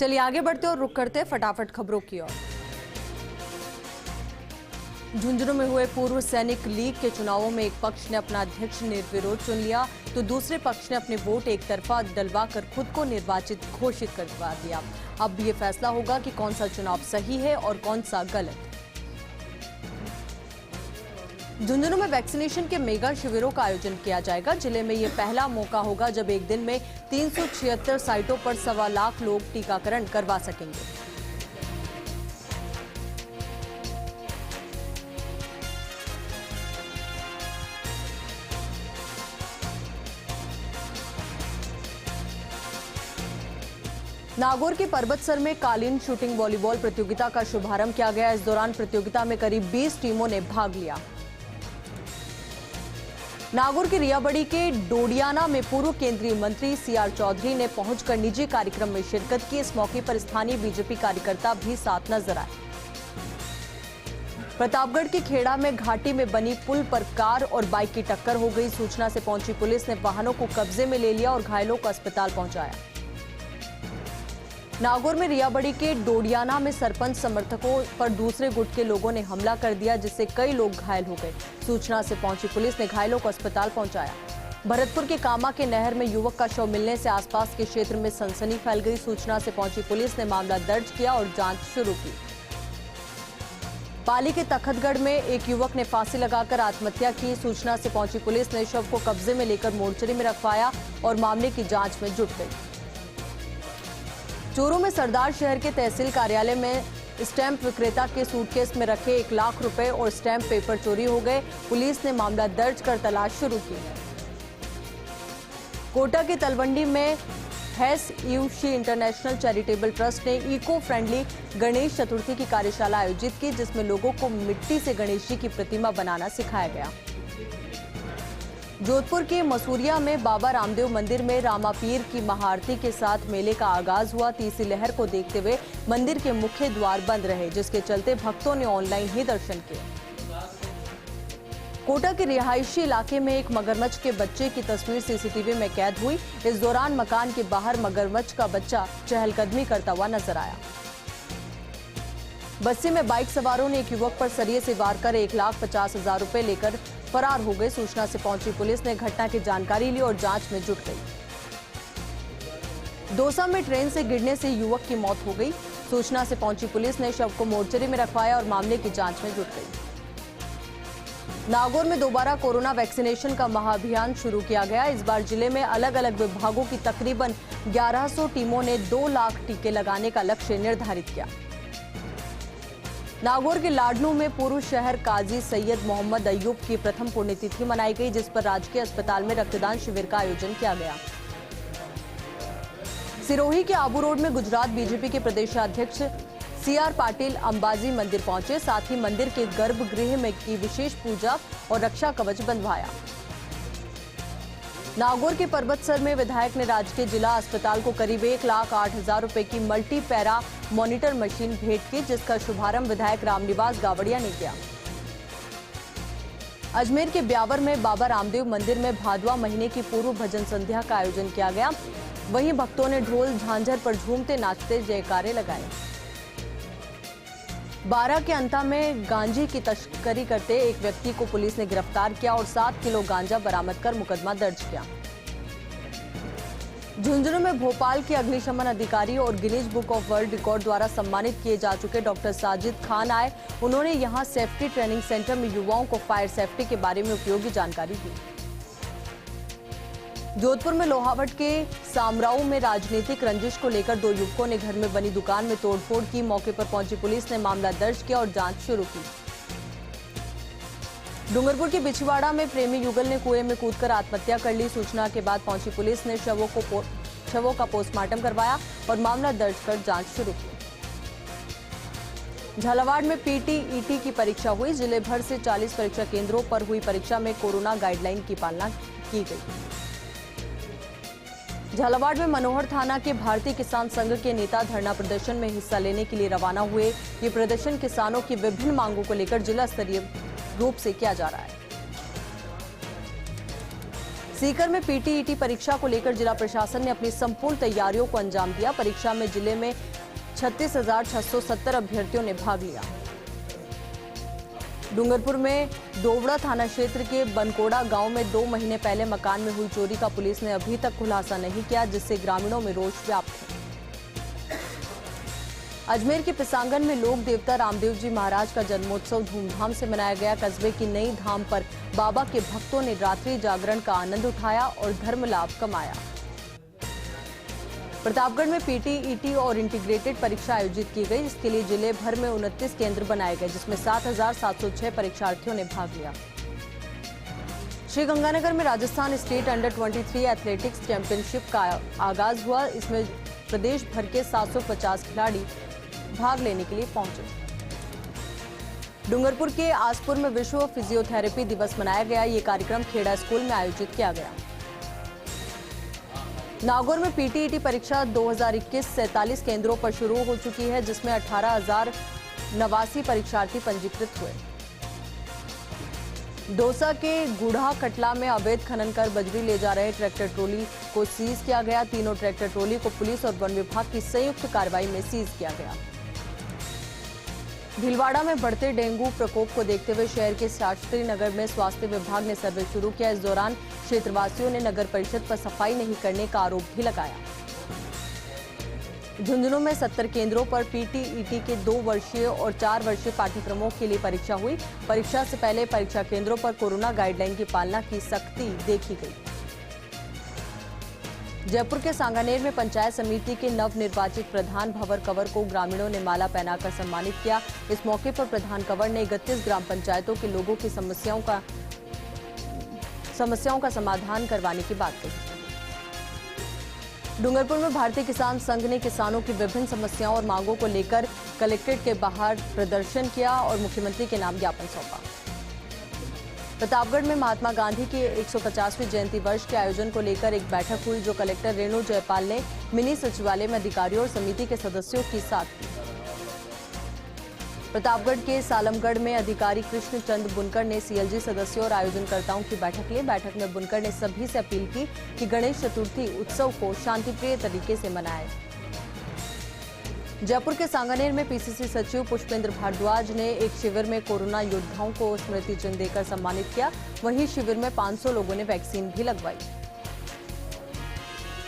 चलिए आगे बढ़ते और रुक करते फटाफट खबरों की ओर। झुंझुनू में हुए पूर्व सैनिक लीग के चुनावों में एक पक्ष ने अपना अध्यक्ष निर्विरोध चुन लिया तो दूसरे पक्ष ने अपने वोट एक तरफा डलवाकर खुद को निर्वाचित घोषित करवा दिया। अब ये फैसला होगा कि कौन सा चुनाव सही है और कौन सा गलत। झुंझुनू में वैक्सीनेशन के मेगा शिविरों का आयोजन किया जाएगा। जिले में ये पहला मौका होगा जब एक दिन में 376 साइटों पर 1.25 लाख लोग टीकाकरण करवा सकेंगे। नागौर के पर्वतसर में कालीन शूटिंग वॉलीबॉल प्रतियोगिता का शुभारंभ किया गया। इस दौरान प्रतियोगिता में करीब 20 टीमों ने भाग लिया। नागौर के रियाबड़ी के डोडियाना में पूर्व केंद्रीय मंत्री सीआर चौधरी ने पहुंचकर निजी कार्यक्रम में शिरकत की। इस मौके पर स्थानीय बीजेपी कार्यकर्ता भी साथ नजर आए। प्रतापगढ़ के खेड़ा में घाटी में बनी पुल पर कार और बाइक की टक्कर हो गई। सूचना से पहुंची पुलिस ने वाहनों को कब्जे में ले लिया और घायलों को अस्पताल पहुंचाया। नागौर में रियाबड़ी के डोडियाना में सरपंच समर्थकों पर दूसरे गुट के लोगों ने हमला कर दिया जिससे कई लोग घायल हो गए। सूचना से पहुंची पुलिस ने घायलों को अस्पताल पहुंचाया। भरतपुर के कामा के नहर में युवक का शव मिलने से आसपास के क्षेत्र में सनसनी फैल गई। सूचना से पहुंची पुलिस ने मामला दर्ज किया और जांच शुरू की। पाली के तखतगढ़ में एक युवक ने फांसी लगाकर आत्महत्या की। सूचना से पहुंची पुलिस ने शव को कब्जे में लेकर मोर्चरी में रखवाया और मामले की जांच में जुट गई। चोरों में सरदार शहर के तहसील कार्यालय में स्टैंप विक्रेता के सूटकेस में रखे 1 लाख रुपए और स्टैंप पेपर चोरी हो गए। पुलिस ने मामला दर्ज कर तलाश शुरू की। कोटा के तलवंडी में हैस यूशी इंटरनेशनल चैरिटेबल ट्रस्ट ने इको फ्रेंडली गणेश चतुर्थी की कार्यशाला आयोजित की जिसमें लोगों को मिट्टी से गणेश जी की प्रतिमा बनाना सिखाया गया। जोधपुर के मसूरिया में बाबा रामदेव मंदिर में रामापीर की महाआरती के साथ मेले का आगाज हुआ। तीसरी लहर को देखते हुए मंदिर के मुख्य द्वार बंद रहे जिसके चलते भक्तों ने ऑनलाइन ही दर्शन किए। कोटा के रिहायशी इलाके में एक मगरमच्छ के बच्चे की तस्वीर सीसीटीवी में कैद हुई। इस दौरान मकान के बाहर मगरमच्छ का बच्चा चहलकदमी करता हुआ नजर आया। बस्सी में बाइक सवारों ने एक युवक पर सरिये से वार कर 1,50,000 रुपए लेकर फरार हो गए। सूचना से पहुंची पुलिस ने घटना की जानकारी ली और जांच में जुट गई। दौसा में ट्रेन से गिरने से युवक की मौत हो गई। सूचना से पहुंची पुलिस ने शव को मोर्चरी में रखवाया और मामले की जांच में जुट गई। नागौर में दोबारा कोरोना वैक्सीनेशन का महाअभियान शुरू किया गया। इस बार जिले में अलग अलग विभागों की तकरीबन 1100 टीमों ने 2 लाख टीके लगाने का लक्ष्य निर्धारित किया। नागौर के लाडनू में पूर्व शहर काजी सैयद मोहम्मद अय्यूब की प्रथम पुण्यतिथि मनाई गई जिस पर राजकीय अस्पताल में रक्तदान शिविर का आयोजन किया गया। सिरोही के आबू रोड में गुजरात बीजेपी के प्रदेशाध्यक्ष सीआर पाटिल अंबाजी मंदिर पहुंचे। साथ ही मंदिर के गर्भगृह में की विशेष पूजा और रक्षा कवच बंधवाया। नागौर के पर्वतसर में विधायक ने राजकीय जिला अस्पताल को करीब 1,08,000 रुपए की मल्टी पैरा मॉनिटर मशीन भेंट की जिसका शुभारंभ विधायक रामनिवास गावड़िया ने किया। अजमेर के ब्यावर में बाबा रामदेव मंदिर में भादवा महीने की पूर्व भजन संध्या का आयोजन किया गया। वहीं भक्तों ने ढोल झांझर पर झूमते नाचते जयकारे लगाए। बारा के अंता में गांजे की तस्करी करते एक व्यक्ति को पुलिस ने गिरफ्तार किया और 7 किलो गांजा बरामद कर मुकदमा दर्ज किया। झुंझुनू में भोपाल के अग्निशमन अधिकारी और Guinness book of world record द्वारा सम्मानित किए जा चुके डॉक्टर साजिद खान आए। उन्होंने यहां सेफ्टी ट्रेनिंग सेंटर में युवाओं को फायर सेफ्टी के बारे में उपयोगी जानकारी दी। जोधपुर में लोहावट के सामराऊ में राजनीतिक रंजिश को लेकर 2 युवकों ने घर में बनी दुकान में तोड़फोड़ की। मौके पर पहुंची पुलिस ने मामला दर्ज किया और जांच शुरू की। डूंगरपुर के बिछवाड़ा में प्रेमी युगल ने कुएं में कूदकर आत्महत्या कर ली। सूचना के बाद पहुंची पुलिस ने शवों का पोस्टमार्टम करवाया और मामला दर्ज कर जांच शुरू की। झालावाड़ में पीटी-ईटी की परीक्षा हुई। जिले भर से 40 परीक्षा केंद्रों पर हुई परीक्षा में कोरोना गाइडलाइन की पालना की गई। झालावाड़ में मनोहर थाना के भारतीय किसान संघ के नेता धरना प्रदर्शन में हिस्सा लेने के लिए रवाना हुए। ये प्रदर्शन किसानों की विभिन्न मांगों को लेकर जिला स्तरीय रूप से किया जा रहा है। सीकर में पीटीईटी परीक्षा को लेकर जिला प्रशासन ने अपनी संपूर्ण तैयारियों को अंजाम दिया। परीक्षा में जिले में 36,670 अभ्यर्थियों ने भाग लिया। डूंगरपुर में दोवड़ा थाना क्षेत्र के बनकोड़ा गांव में 2 महीने पहले मकान में हुई चोरी का पुलिस ने अभी तक खुलासा नहीं किया, जिससे ग्रामीणों में रोष व्याप्त है। अजमेर के पिसांगन में लोक देवता रामदेव जी महाराज का जन्मोत्सव धूमधाम से मनाया गया। कस्बे की नई धाम पर बाबा के भक्तों ने रात्रि जागरण का आनंद उठाया और धर्म लाभ कमाया। प्रतापगढ़ में पीटीईटी और इंटीग्रेटेड परीक्षा आयोजित की गई। इसके लिए जिले भर में 29 केंद्र बनाए गए, जिसमें 7,706 परीक्षार्थियों ने भाग लिया। श्रीगंगानगर में Rajasthan state under 23 athletics championship का आगाज हुआ। इसमें प्रदेश भर के 750 खिलाड़ी भाग लेने के लिए पहुंचे। डूंगरपुर के आसपुर में विश्व फिजियोथेरेपी दिवस मनाया गया। ये कार्यक्रम खेड़ा स्कूल में आयोजित किया गया। नागौर में पीटीईटी परीक्षा 2021 47 केंद्रों पर शुरू हो चुकी है, जिसमें 18,089 परीक्षार्थी पंजीकृत हुए। दौसा के गुढ़ा कटला में अवैध खनन कर बजरी ले जा रहे ट्रैक्टर ट्रॉली को सीज किया गया। तीनों ट्रैक्टर ट्रॉली को पुलिस और वन विभाग की संयुक्त कार्रवाई में सीज किया गया। भीलवाड़ा में बढ़ते डेंगू प्रकोप को देखते हुए शहर के शास्त्री नगर में स्वास्थ्य विभाग ने सर्वे शुरू किया। इस दौरान क्षेत्रवासियों ने नगर परिषद पर सफाई नहीं करने का आरोप भी लगाया। झुंझुनू में 70 केंद्रों पर पीटीईटी के 2 वर्षीय और 4 वर्षीय पाठ्यक्रमों के लिए परीक्षा हुई। परीक्षा से पहले परीक्षा केंद्रों पर कोरोना गाइडलाइन की पालना की सख्ती देखी गई। जयपुर के सांगानेर में पंचायत समिति के नवनिर्वाचित प्रधान भंवर कंवर को ग्रामीणों ने माला पहनाकर सम्मानित किया। इस मौके पर प्रधान कंवर ने 31 ग्राम पंचायतों के लोगों की समस्याओं का समाधान करवाने की बात कही। डूंगरपुर में भारतीय किसान संघ ने किसानों की विभिन्न समस्याओं और मांगों को लेकर कलेक्ट्रेट के बाहर प्रदर्शन किया और मुख्यमंत्री के नाम ज्ञापन सौंपा। प्रतापगढ़ में महात्मा गांधी की 150वीं जयंती वर्ष के आयोजन को लेकर एक बैठक हुई, जो कलेक्टर रेणु जयपाल ने मिनी सचिवालय में अधिकारियों और समिति के सदस्यों के साथ की। प्रतापगढ़ के सालमगढ़ में अधिकारी कृष्ण चंद बुनकर ने सीएलजी सदस्यों और आयोजनकर्ताओं की बैठक ली। बैठक में बुनकर ने सभी से अपील की कि गणेश चतुर्थी उत्सव को शांतिप्रिय तरीके से मनाएं। जयपुर के सांगानेर में पीसीसी सचिव पुष्पेंद्र भारद्वाज ने एक शिविर में कोरोना योद्धाओं को स्मृति चिन्ह देकर सम्मानित किया। वहीं शिविर में 500 लोगों ने वैक्सीन भी लगवाई।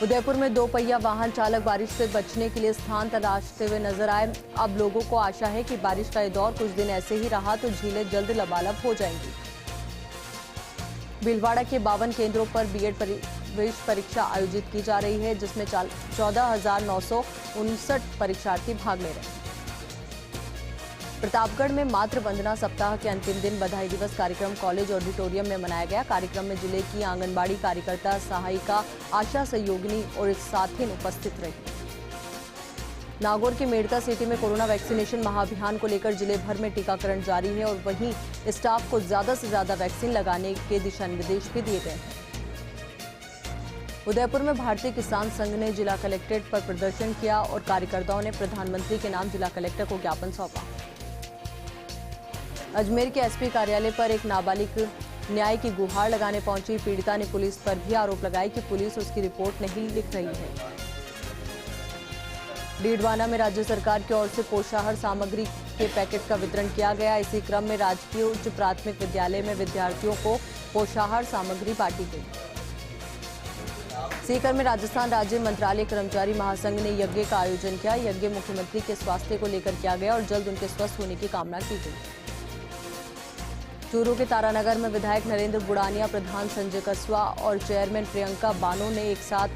उदयपुर में 2 पहिया वाहन चालक बारिश से बचने के लिए स्थान तलाशते हुए नजर आए। अब लोगों को आशा है कि बारिश का ये दौर कुछ दिन ऐसे ही रहा तो झीलें जल्द लबालब हो जाएंगी। भीलवाड़ा के 52 केंद्रों पर बीएड प्रवेश परीक्षा आयोजित की जा रही है, जिसमें 14,959 परीक्षार्थी भाग ले रहे हैं। प्रतापगढ़ में मातृ वंदना सप्ताह के अंतिम दिन बधाई दिवस कार्यक्रम कॉलेज ऑडिटोरियम में मनाया गया। कार्यक्रम में जिले की आंगनबाड़ी कार्यकर्ता, सहायिका, आशा सहयोगिनी और साथिन उपस्थित रही। नागौर के मेड़ता सिटी में कोरोना वैक्सीनेशन महाअभियान को लेकर जिले भर में टीकाकरण जारी है और वहीं स्टाफ को ज्यादा से ज्यादा वैक्सीन लगाने के दिशा निर्देश भी दिए गए हैं। उदयपुर में भारतीय किसान संघ ने जिला कलेक्ट्रेट पर प्रदर्शन किया और कार्यकर्ताओं ने प्रधानमंत्री के नाम जिला कलेक्टर को ज्ञापन सौंपा। अजमेर के एसपी कार्यालय पर एक नाबालिग न्याय की गुहार लगाने पहुंची। पीड़िता ने पुलिस पर भी आरोप लगाया कि पुलिस उसकी रिपोर्ट नहीं लिख रही है। डीडवाना में राज्य सरकार की ओर से पोषाहार सामग्री के पैकेट का वितरण किया गया। इसी क्रम में राजकीय उच्च प्राथमिक विद्यालय में विद्यार्थियों को पोषाहार सामग्री बांटी गई। सीकर में राजस्थान राज्य मंत्रालय कर्मचारी महासंघ ने यज्ञ का आयोजन किया। यज्ञ मुख्यमंत्री के स्वास्थ्य को लेकर किया गया और जल्द उनके स्वस्थ होने की कामना की गई। चूरू के तारानगर में विधायक नरेंद्र बुड़ानिया, प्रधान संजय कसवा और चेयरमैन प्रियंका बानो ने एक साथ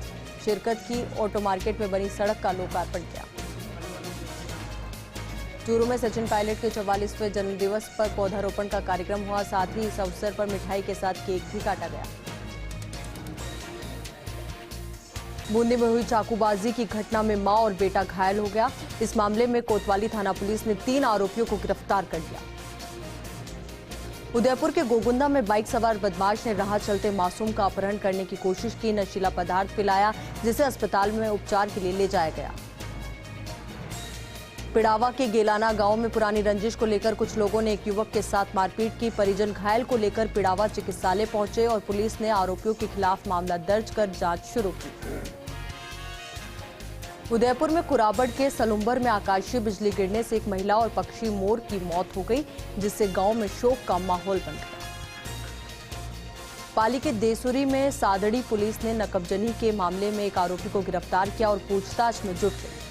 शिरकत की। ऑटो मार्केट में बनी सड़क का लोकार्पण किया। चूरू में सचिन पायलट के 44वें जन्मदिवस पर पौधारोपण का कार्यक्रम हुआ। साथ ही इस अवसर पर मिठाई के साथ केक भी काटा गया। बूंदी में हुई चाकूबाजी की घटना में मां और बेटा घायल हो गया। इस मामले में कोतवाली थाना पुलिस ने 3 आरोपियों को गिरफ्तार कर लिया। उदयपुर के गोगुंदा में बाइक सवार बदमाश ने राह चलते मासूम का अपहरण करने की कोशिश की। नशीला पदार्थ पिलाया, जिसे अस्पताल में उपचार के लिए ले जाया गया। पिड़ावा के गेलाना गांव में पुरानी रंजिश को लेकर कुछ लोगों ने एक युवक के साथ मारपीट की। परिजन घायल को लेकर पिड़ावा चिकित्सालय पहुंचे और पुलिस ने आरोपियों के खिलाफ मामला दर्ज कर जांच शुरू की। उदयपुर में कुराबड़ के सलुम्बर में आकाशीय बिजली गिरने से एक महिला और पक्षी मोर की मौत हो गई, जिससे गांव में शोक का माहौल बन गया। पाली के देसुरी में सादड़ी पुलिस ने नकबजनी के मामले में एक आरोपी को गिरफ्तार किया और पूछताछ में जुट गई।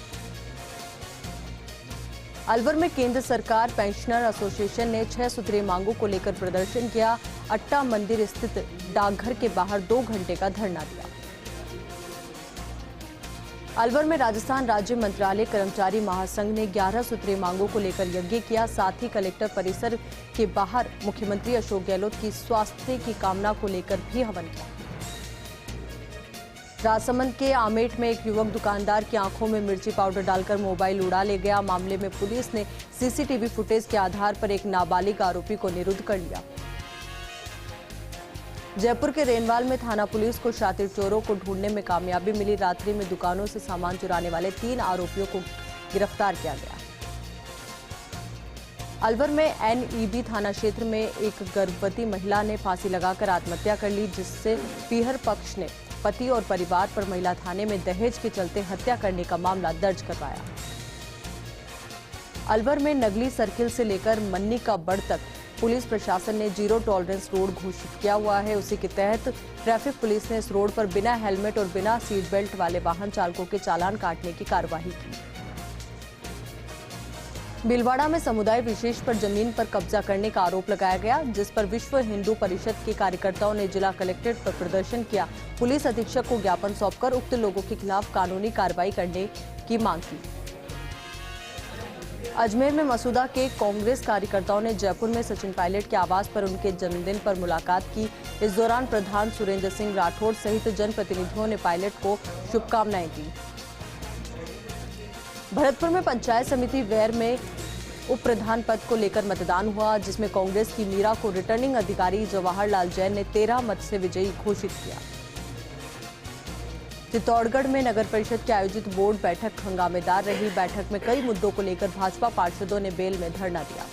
अलवर में केंद्र सरकार पेंशनर एसोसिएशन ने 6 सूत्रीय मांगों को लेकर प्रदर्शन किया। अट्टा मंदिर स्थित डाकघर के बाहर 2 घंटे का धरना दिया। अलवर में राजस्थान राज्य मंत्रालय कर्मचारी महासंघ ने 11 सूत्रीय मांगों को लेकर यज्ञ किया। साथ ही कलेक्टर परिसर के बाहर मुख्यमंत्री अशोक गहलोत की स्वास्थ्य की कामना को लेकर भी हवन किया। राजसमंद के आमेट में एक युवक दुकानदार की आंखों में मिर्ची पाउडर डालकर मोबाइल उड़ा ले गया। मामले में पुलिस ने सीसीटीवी फुटेज के आधार पर एक नाबालिग आरोपी को निरुद्ध कर लिया। जयपुर के रेनवाल में थाना पुलिस को शातिर चोरों को ढूंढने में कामयाबी मिली। रात्रि में दुकानों से सामान चुराने वाले 3 आरोपियों को गिरफ्तार किया गया। अलवर में एनईबी थाना क्षेत्र में एक गर्भवती महिला ने फांसी लगाकर आत्महत्या कर ली, जिससे पीहर पक्ष ने पति और परिवार पर महिला थाने में दहेज के चलते हत्या करने का मामला दर्ज करवाया। अलवर में नगली सर्किल से लेकर मन्नी का बड़ तक पुलिस प्रशासन ने 0 टॉलरेंस रोड घोषित किया हुआ है। उसी के तहत ट्रैफिक पुलिस ने इस रोड पर बिना हेलमेट और बिना सीट बेल्ट वाले वाहन चालकों के चालान काटने की कार्रवाई की। भीलवाड़ा में समुदाय विशेष पर जमीन पर कब्जा करने का आरोप लगाया गया, जिस पर विश्व हिंदू परिषद के कार्यकर्ताओं ने जिला कलेक्ट्रेट पर प्रदर्शन किया। पुलिस अधीक्षक को ज्ञापन सौंपकर उक्त लोगों के खिलाफ कानूनी कार्रवाई करने की मांग की। अजमेर में मसूदा के कांग्रेस कार्यकर्ताओं ने जयपुर में सचिन पायलट के आवास पर उनके जन्मदिन पर मुलाकात की। इस दौरान प्रधान सुरेंद्र सिंह राठौड़ सहित जनप्रतिनिधियों ने पायलट को शुभकामनाएं दी। भरतपुर में पंचायत समिति वैर में उप प्रधान पद को लेकर मतदान हुआ, जिसमें कांग्रेस की मीरा को रिटर्निंग अधिकारी जवाहरलाल जैन ने 13 मत से विजयी घोषित किया। चित्तौड़गढ़ में नगर परिषद की आयोजित बोर्ड बैठक हंगामेदार रही। बैठक में कई मुद्दों को लेकर भाजपा पार्षदों ने बेल में धरना दिया।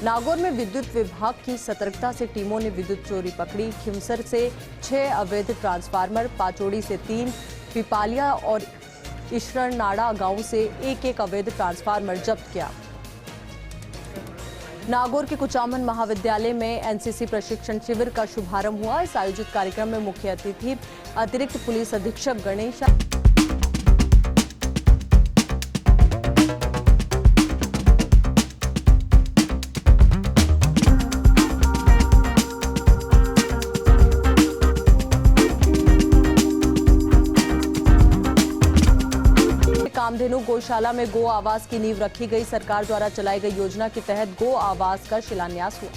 नागौर में विद्युत विभाग की सतर्कता से टीमों ने विद्युत चोरी पकड़ी। खिमसर से 6 अवैध ट्रांसफार्मर, पाचोड़ी से 3, पिपालिया और ईश्वरनाड़ा गांव से 1-1 अवैध ट्रांसफार्मर जब्त किया। नागौर के कुचामन महाविद्यालय में एनसीसी प्रशिक्षण शिविर का शुभारंभ हुआ। इस आयोजित कार्यक्रम में मुख्य अतिथि अतिरिक्त पुलिस अधीक्षक गणेश कामधेनु गौशाला में गो आवास की नींव रखी गई। सरकार द्वारा चलाई गई योजना के तहत गो आवास का शिलान्यास हुआ।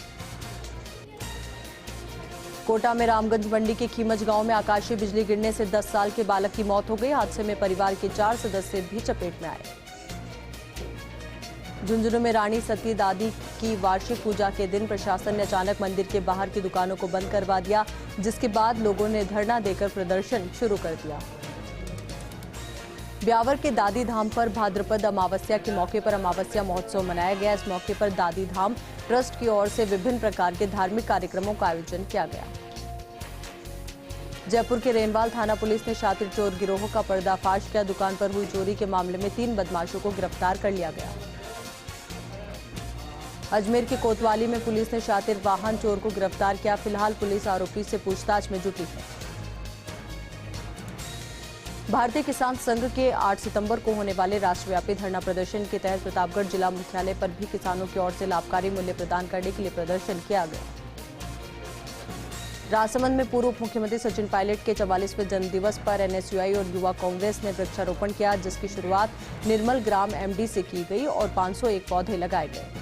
कोटा में रामगंज मंडी के खीमच गांव में आकाशीय बिजली गिरने से 10 साल के बालक की मौत हो गई। हादसे में परिवार के 4 सदस्य भी चपेट में आए। झुंझुनू में रानी सती दादी की वार्षिक पूजा के दिन प्रशासन ने अचानक मंदिर के बाहर की दुकानों को बंद करवा दिया, जिसके बाद लोगों ने धरना देकर प्रदर्शन शुरू कर दिया। ब्यावर के दादी धाम पर भाद्रपद अमावस्या के मौके पर अमावस्या महोत्सव मनाया गया। इस मौके पर दादी धाम ट्रस्ट की ओर से विभिन्न प्रकार के धार्मिक कार्यक्रमों का आयोजन किया गया। जयपुर के रेनवाल थाना पुलिस ने शातिर चोर गिरोह का पर्दाफाश किया। दुकान पर हुई चोरी के मामले में 3 बदमाशों को गिरफ्तार कर लिया गया। अजमेर के कोतवाली में पुलिस ने शातिर वाहन चोर को गिरफ्तार किया। फिलहाल पुलिस आरोपी से पूछताछ में जुटी है। भारतीय किसान संघ के 8 सितंबर को होने वाले राष्ट्रव्यापी धरना प्रदर्शन के तहत प्रतापगढ़ जिला मुख्यालय पर भी किसानों की ओर से लाभकारी मूल्य प्रदान करने के लिए प्रदर्शन किया गया। राजसमंद में पूर्व उप मुख्यमंत्री सचिन पायलट के 44वें जन्मदिवस पर एनएसयूआई और युवा कांग्रेस ने वृक्षारोपण किया, जिसकी शुरुआत निर्मल ग्राम एमडी से की गई और 501 पौधे लगाए गए।